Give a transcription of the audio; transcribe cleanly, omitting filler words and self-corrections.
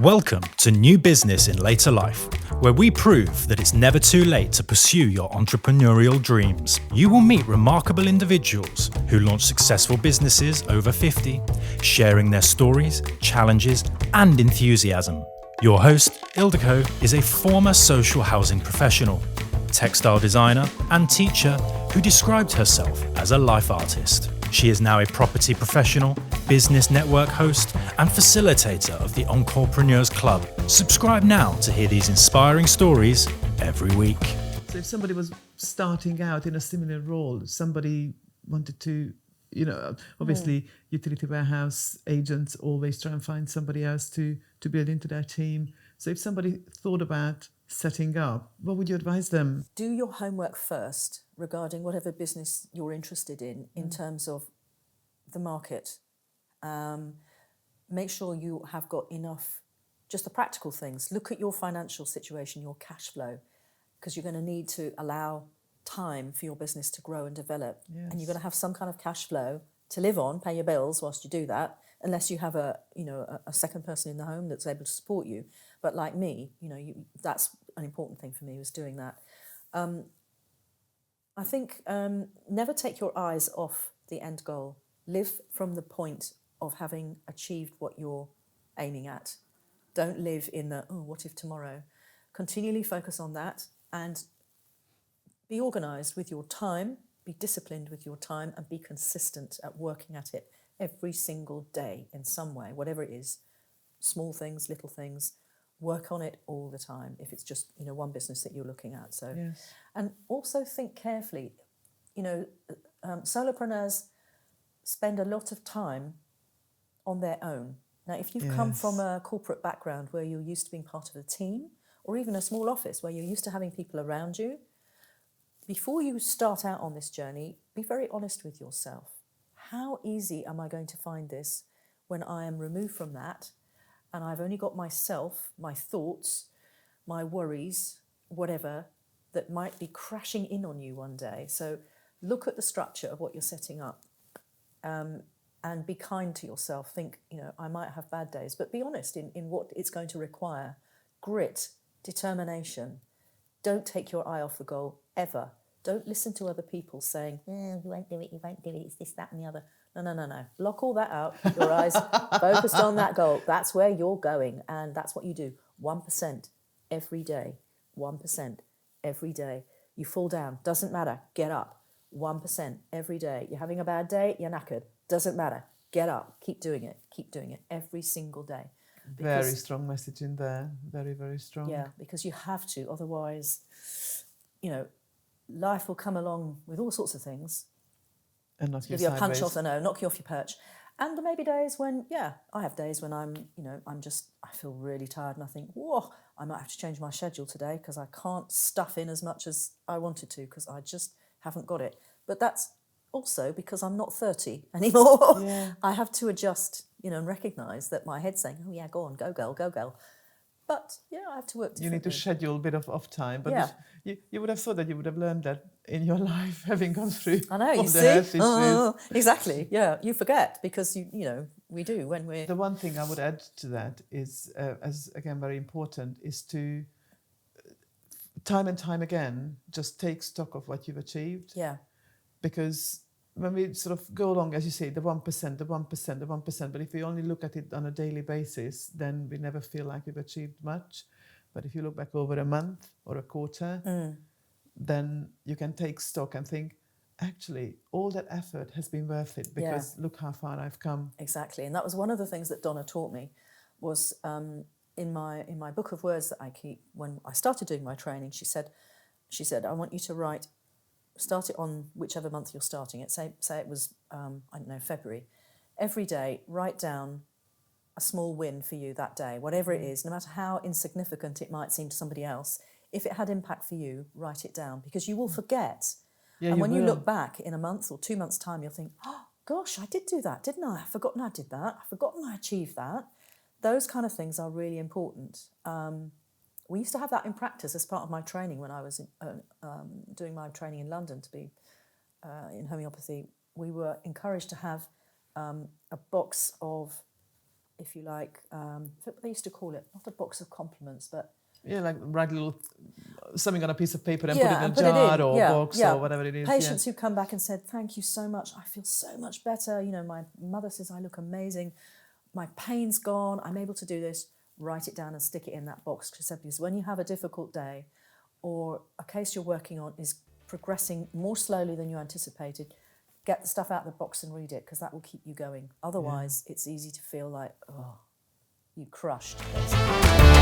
Welcome to New Business in Later Life, where we prove that it's never too late to pursue your entrepreneurial dreams. You will meet remarkable individuals who launch successful businesses over 50, sharing their stories, challenges, and enthusiasm. Your host, Ildiko, is a former social housing professional, textile designer, and teacher who described herself as a life artist. She is now a property professional, business network host, and facilitator of the Entrepreneurs Club. Subscribe now to hear these inspiring stories every week. So if somebody was starting out in a similar role, somebody wanted to, obviously utility warehouse agents always try and find somebody else to build into their team. So if somebody thought about setting up, what would you advise them? Do your homework first regarding whatever business you're interested in terms of the market. Make sure you have got enough, just the practical things. Look at your financial situation, your cash flow, because you're going to need to allow time for your business to grow and develop. Yes. And you're going to have some kind of cash flow to live on, pay your bills whilst you do that, unless you have a second person in the home that's able to support you. But like me, that's an important thing for me, was doing that. I think never take your eyes off the end goal. Live from the point of having achieved what you're aiming at. Don't live in the, what if tomorrow? Continually focus on that and be organised with your time, be disciplined with your time, and be consistent at working at it every single day in some way, whatever it is. Small things, little things. Work on it all the time if it's just one business that you're looking at. So, Yes. And also think carefully. Solopreneurs spend a lot of time on their own. Now, if you've come from a corporate background where you're used to being part of a team, or even a small office where you're used to having people around you, before you start out on this journey, be very honest with yourself. How easy am I going to find this when I am removed from that and I've only got myself, my thoughts, my worries, whatever, that might be crashing in on you one day? So look at the structure of what you're setting up and be kind to yourself. Think, I might have bad days, but be honest in what it's going to require. Grit, determination. Don't take your eye off the goal, ever. Don't listen to other people saying, you won't do it, it's this, that and the other. No. Lock all that out. Keep your eyes focused on that goal. That's where you're going, and that's what you do. 1% every day. 1% every day. You fall down. Doesn't matter. Get up. 1% every day. You're having a bad day, you're knackered. Doesn't matter. Get up. Keep doing it. Keep doing it every single day. Very strong message in there. Very, very strong. Yeah, because you have to. Otherwise, life will come along with all sorts of things. And knock you Give you a sideways. punch off the nose, knock you off your perch. And there may be days when, I have days when I feel really tired and I think, whoa, I might have to change my schedule today because I can't stuff in as much as I wanted to because I just haven't got it. But that's also because I'm not 30 anymore. Yeah. I have to adjust, and recognise that my head's saying, oh yeah, go on, go girl. But I have to work differently. You need to schedule a bit of off time. But Yeah. you would have thought that you would have learned that in your life, having gone through I know, all you the see? health issues. Exactly, yeah. You forget because, we do when we're... The one thing I would add to that is, as again, very important, is to, time and time again, just take stock of what you've achieved. Yeah. Because when we sort of go along, as you say, the 1%, but if we only look at it on a daily basis, then we never feel like we've achieved much. But if you look back over a month or a quarter, then you can take stock and think, actually, all that effort has been worth it because look how far I've come. Exactly, and that was one of the things that Donna taught me was in my book of words that I keep. When I started doing my training, she said, I want you to start it on whichever month you're starting it. Say it was February. Every day, write down a small win for you that day, whatever it is, no matter how insignificant it might seem to somebody else. If it had impact for you, write it down because you will forget. Yeah, and when you will. look back in a month or 2 months' time, you'll think, oh, gosh, I did do that, didn't I? I've forgotten I did that. I've forgotten I achieved that. Those kind of things are really important. We used to have that in practice as part of my training when I was doing my training in London to be in homeopathy. We were encouraged to have a box of if you like, they used to call it, not a box of compliments, but yeah, like write little something on a piece of paper and yeah, put it in a jar or yeah, box yeah. or whatever it is. Patients who come back and said, thank you so much, I feel so much better. You know, my mother says I look amazing. My pain's gone. I'm able to do this. Write it down and stick it in that box. Because when you have a difficult day or a case you're working on is progressing more slowly than you anticipated, get the stuff out of the box and read it, because that will keep you going. Otherwise, it's easy to feel like, oh, you crushed, basically.